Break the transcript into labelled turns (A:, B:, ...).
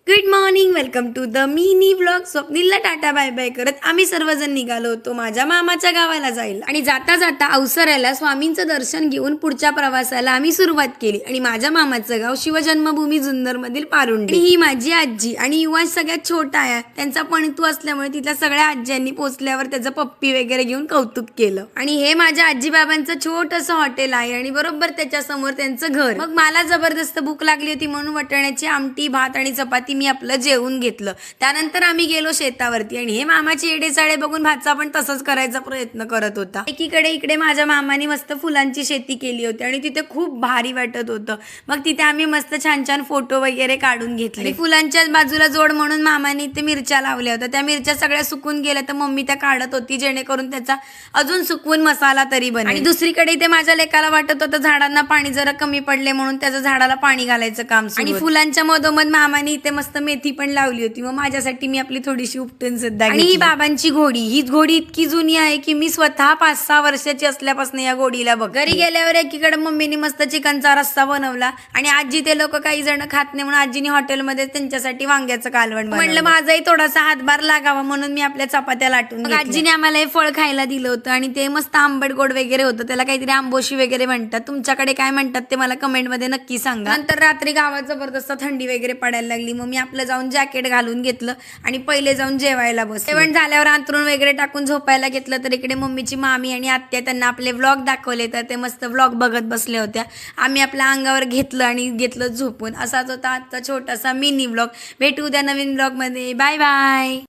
A: Good morning, welcome to the mini vlog. स्वप्नीलला टाटा bye bye करत आम्ही सर्वजण निघालो होतो माझ्या मामाच्या गावाला जायला. आणि जाता जाता अवसराला स्वामींचं दर्शन घेऊन पुढच्या प्रवासाला आम्ही सुरुवात केली. आणि माझ्या मामाचं गाव शिवजन्मभूमी जुन्नर मधील पारुंडे. ही माझी आजी आणि युवांश सगळ्यात छोटा आहे. त्यांचा पणतू असल्यामुळे तिथल्या सगळ्या आज्यांनी पोचल्यावर त्याचं पप्पी वगैरे घेऊन कौतुक केलं. आणि हे माझ्या आजी बाबांचं छोटंसं हॉटेल आहे आणि बरोबर त्याच्या समोर त्यांचं घर. मग मला जबरदस्त भूक लागली होती म्हणून वटाण्याची आमटी, भात आणि चपाती मी आपलं जेवून घेतलं. त्यानंतर आम्ही गेलो शेतावरती आणि हे मामाची येडेचाळे बघून भाचा पण तसंच करायचा प्रयत्न करत होता. एकीकडे इकडे माझ्या मामाने मस्त फुलांची शेती केली होती आणि तिथे खूप भारी वाटत होतं. मग तिथे आम्ही मस्त छान छान फोटो वगैरे काढून घेतले. फुलांच्या बाजूला जोड म्हणून मामाने इथे मिरच्या लावल्या होत्या. त्या मिरच्या सगळ्या सुकून गेल्या तर मम्मी त्या काढत होती जेणेकरून त्याचा अजून सुकवून मसाला तरी बनेल. आणि दुसरीकडे इथे माझ्या लेकाला वाटत होतं झाडांना पाणी जरा कमी पडले म्हणून त्याचं झाडाला पाणी घालायचं काम. आणि फुलांच्या मधोमध मामाने इथे मस्त मेथी पण लावली होती. मग माझ्यासाठी मी आपली थोडीशी उपटून सुद्धा. आणि ही बाबांची घोडी, ही घोडी इतकी जुनी आहे की मी स्वतः 5-6 वर्षाची असल्यापासून या घोडीला बघ. घरी गेल्यावर एकीकडे मम्मीने मस्त चिकनचा रस्सा बनवला आणि आजी ते लोक काही जण खात नाही म्हणून आजीने हॉटेलमध्ये त्यांच्यासाठी वांग्याचं कालवण म्हणलं माझाही थोडासा हातभार लागावा म्हणून मी आपल्या चपात्या लाटून. आजीने आम्हाला हे फळ खायला दिलं होतं आणि ते मस्त आंबट गोड वगैरे होतं. त्याला काहीतरी आंबोशी वगैरे म्हणतात. तुमच्याकडे काय म्हणतात ते मला कमेंटमध्ये नक्की सांगा. नंतर रात्री गावात जबरदस्त थंडी वगैरे पडायला लागली. मग मी आपलं जाऊन जॅकेट घालून घेतलं आणि पहिले जाऊन जेवायला बसले. जेवण झाल्यावर अंथरूण वगैरे टाकून झोपायला घेतलं तर इकडे मम्मीची मामी आणि आत्या त्यांना आपले व्लॉग दाखवले तर ते मस्त व्लॉग बघत बसल्या होत्या. आम्ही आपल्या अंगावर घेतलं आणि घेतलं झोपून. असाच होता आजचा छोटासा मिनी व्लॉग. भेटू उद्या नवीन व्लॉग मध्ये. Bye bye.